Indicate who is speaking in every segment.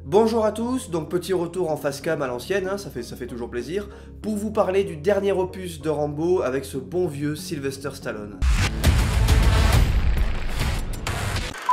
Speaker 1: Bonjour à tous, donc petit retour en face cam à l'ancienne, hein, ça fait toujours plaisir, pour vous parler du dernier opus de Rambo avec ce bon vieux Sylvester Stallone.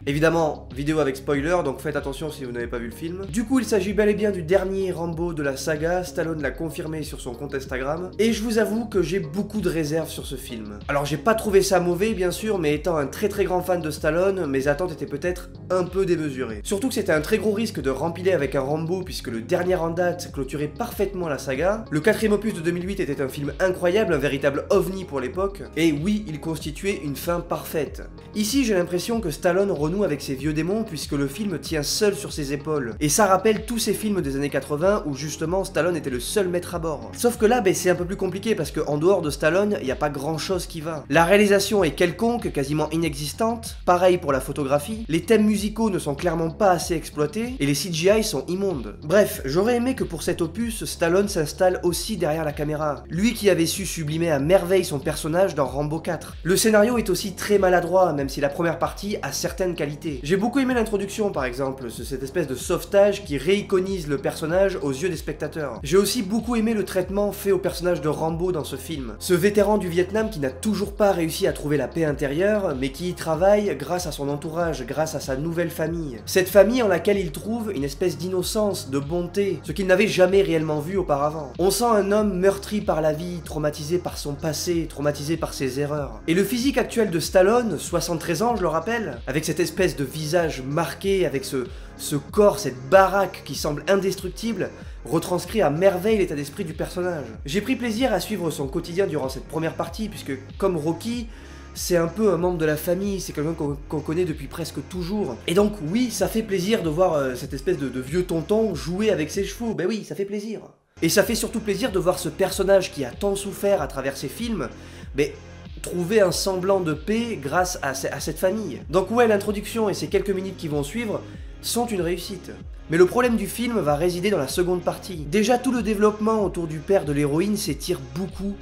Speaker 1: Évidemment, vidéo avec spoiler, donc faites attention si vous n'avez pas vu le film. Du coup, il s'agit bel et bien du dernier Rambo de la saga, Stallone l'a confirmé sur son compte Instagram, et je vous avoue que j'ai beaucoup de réserves sur ce film. Alors j'ai pas trouvé ça mauvais bien sûr, mais étant un très grand fan de Stallone, mes attentes étaient peut-être un peu démesurées. Surtout que c'était un très gros risque de rempiler avec un Rambo, puisque le dernier en date clôturait parfaitement la saga. Le quatrième opus de 2008 était un film incroyable, un véritable ovni pour l'époque, et oui, il constituait une fin parfaite. Ici, j'ai l'impression que Stallone renoue avec ses vieux démons puisque le film tient seul sur ses épaules. Et ça rappelle tous ces films des années 80 où justement Stallone était le seul maître à bord. Sauf que là, c'est un peu plus compliqué parce qu'en dehors de Stallone, il n'y a pas grand chose qui va. La réalisation est quelconque, quasiment inexistante, pareil pour la photographie, les thèmes musicaux ne sont clairement pas assez exploités et les CGI sont immondes. Bref, j'aurais aimé que pour cet opus, Stallone s'installe aussi derrière la caméra. Lui qui avait su sublimer à merveille son personnage dans Rambo 4. Le scénario est aussi très maladroit, même si la première partie a certaines qualités. J'ai beaucoup aimé l'introduction par exemple, cette espèce de sauvetage qui réiconise le personnage aux yeux des spectateurs. J'ai aussi beaucoup aimé le traitement fait au personnage de Rambo dans ce film. Ce vétéran du Vietnam qui n'a toujours pas réussi à trouver la paix intérieure, mais qui y travaille grâce à son entourage, grâce à sa nouvelle famille. Cette famille en laquelle il trouve une espèce d'innocence, de bonté, ce qu'il n'avait jamais réellement vu auparavant. On sent un homme meurtri par la vie, traumatisé par son passé, traumatisé par ses erreurs. Et le physique actuel de Stallone, 73 ans je le rappelle, avec cette espèce de visage marqué, avec ce corps, cette baraque qui semble indestructible, retranscrit à merveille l'état d'esprit du personnage. J'ai pris plaisir à suivre son quotidien durant cette première partie, puisque comme Rocky, c'est un peu un membre de la famille, c'est quelqu'un qu'on connaît depuis presque toujours. Et donc oui, ça fait plaisir de voir cette espèce de vieux tonton jouer avec ses chevaux, ben oui, ça fait plaisir. Et ça fait surtout plaisir de voir ce personnage qui a tant souffert à travers ses films, mais trouver un semblant de paix grâce à cette famille. Donc ouais, l'introduction et ces quelques minutes qui vont suivre sont une réussite. Mais le problème du film va résider dans la seconde partie. Déjà, tout le développement autour du père de l'héroïne s'étire beaucoup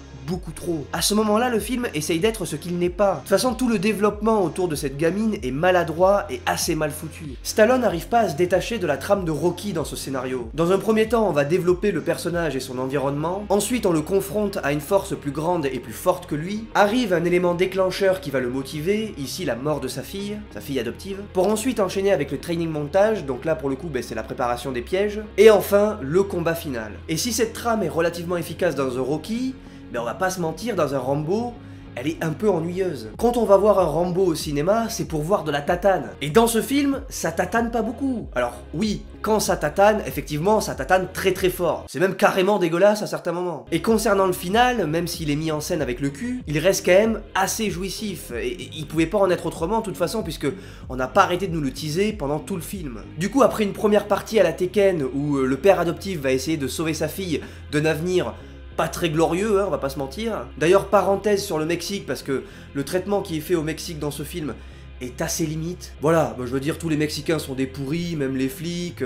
Speaker 1: trop. À ce moment-là, le film essaye d'être ce qu'il n'est pas. De toute façon, tout le développement autour de cette gamine est maladroit et assez mal foutu. Stallone n'arrive pas à se détacher de la trame de Rocky dans ce scénario. Dans un premier temps, on va développer le personnage et son environnement. Ensuite, on le confronte à une force plus grande et plus forte que lui. Arrive un élément déclencheur qui va le motiver, ici la mort de sa fille adoptive, pour ensuite enchaîner avec le training montage, donc là pour le coup, c'est la préparation des pièges. Et enfin, le combat final. Et si cette trame est relativement efficace dans The Rocky, on va pas se mentir, dans un Rambo, elle est un peu ennuyeuse. Quand on va voir un Rambo au cinéma, c'est pour voir de la tatane. Et dans ce film, ça tatane pas beaucoup. Alors oui, quand ça tatane, effectivement, ça tatane très fort. C'est même carrément dégueulasse à certains moments. Et concernant le final, même s'il est mis en scène avec le cul, il reste quand même assez jouissif. Et il pouvait pas en être autrement de toute façon, puisque on n'a pas arrêté de nous le teaser pendant tout le film. Du coup, après une première partie à la Tekken, où le père adoptif va essayer de sauver sa fille d'un avenir pas très glorieux, hein, on va pas se mentir. D'ailleurs, parenthèse sur le Mexique, parce que le traitement qui est fait au Mexique dans ce film est assez limite. Voilà, je veux dire, tous les Mexicains sont des pourris, même les flics,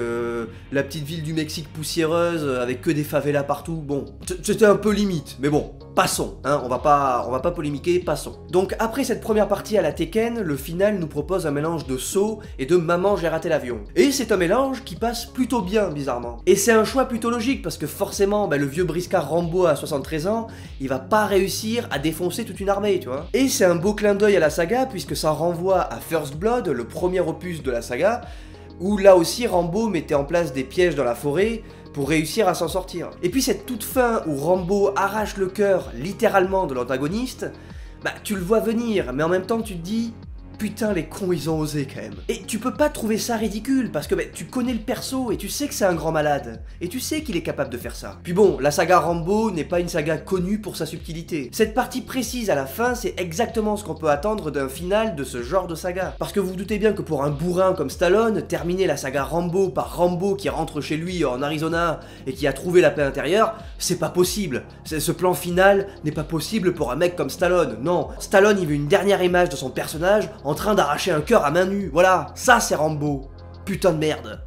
Speaker 1: la petite ville du Mexique poussiéreuse, avec que des favelas partout, bon, c'était un peu limite, mais bon, passons, hein, on va pas polémiquer, passons. Donc après cette première partie à la Tekken, le final nous propose un mélange de Saw et de Maman j'ai raté l'avion. Et c'est un mélange qui passe plutôt bien, bizarrement. Et c'est un choix plutôt logique, parce que forcément, le vieux briscard Rambo à 73 ans, il va pas réussir à défoncer toute une armée, tu vois. Et c'est un beau clin d'œil à la saga, puisque ça renvoie à First Blood, le premier opus de la saga, où là aussi Rambo mettait en place des pièges dans la forêt pour réussir à s'en sortir. Et puis cette toute fin où Rambo arrache le cœur littéralement de l'antagoniste, tu le vois venir, mais en même temps tu te dis putain les cons ils ont osé quand même. Et tu peux pas trouver ça ridicule parce que tu connais le perso et tu sais que c'est un grand malade. Et tu sais qu'il est capable de faire ça. Puis bon, la saga Rambo n'est pas une saga connue pour sa subtilité. Cette partie précise à la fin, c'est exactement ce qu'on peut attendre d'un final de ce genre de saga. Parce que vous vous doutez bien que pour un bourrin comme Stallone, terminer la saga Rambo par Rambo qui rentre chez lui en Arizona et qui a trouvé la paix intérieure, c'est pas possible. Ce plan final n'est pas possible pour un mec comme Stallone. Non, Stallone il veut une dernière image de son personnage en train d'arracher un cœur à main nue. Voilà, ça c'est Rambo. Putain de merde.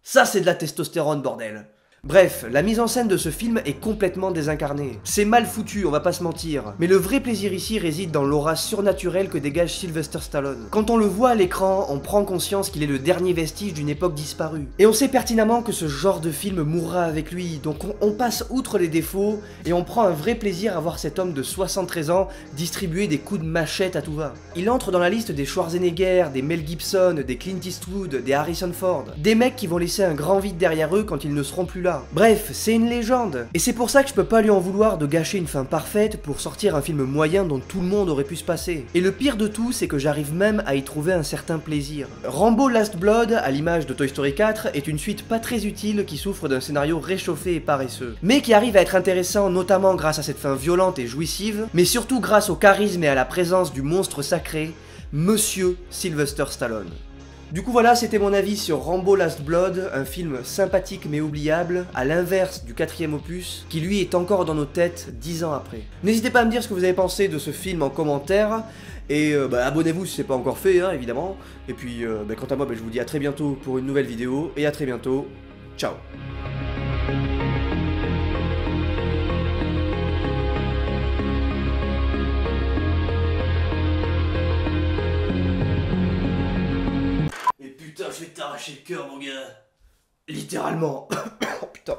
Speaker 1: Ça c'est de la testostérone, bordel. Bref, la mise en scène de ce film est complètement désincarnée. C'est mal foutu, on va pas se mentir. Mais le vrai plaisir ici réside dans l'aura surnaturelle que dégage Sylvester Stallone. Quand on le voit à l'écran, on prend conscience qu'il est le dernier vestige d'une époque disparue. Et on sait pertinemment que ce genre de film mourra avec lui, donc on passe outre les défauts et on prend un vrai plaisir à voir cet homme de 73 ans distribuer des coups de machette à tout va. Il entre dans la liste des Schwarzenegger, des Mel Gibson, des Clint Eastwood, des Harrison Ford. Des mecs qui vont laisser un grand vide derrière eux quand ils ne seront plus là. Bref, c'est une légende. Et c'est pour ça que je peux pas lui en vouloir de gâcher une fin parfaite pour sortir un film moyen dont tout le monde aurait pu se passer. Et le pire de tout, c'est que j'arrive même à y trouver un certain plaisir. Rambo Last Blood, à l'image de Toy Story 4, est une suite pas très utile qui souffre d'un scénario réchauffé et paresseux. Mais qui arrive à être intéressant notamment grâce à cette fin violente et jouissive, mais surtout grâce au charisme et à la présence du monstre sacré, Monsieur Sylvester Stallone. Du coup voilà, c'était mon avis sur Rambo Last Blood, un film sympathique mais oubliable, à l'inverse du 4e opus, qui lui est encore dans nos têtes 10 ans après. N'hésitez pas à me dire ce que vous avez pensé de ce film en commentaire, et abonnez-vous si c'est pas encore fait, hein, évidemment. Et puis quant à moi, je vous dis à très bientôt pour une nouvelle vidéo, et à très bientôt, ciao. Putain, je vais t'arracher le cœur, mon gars. Littéralement. Oh putain.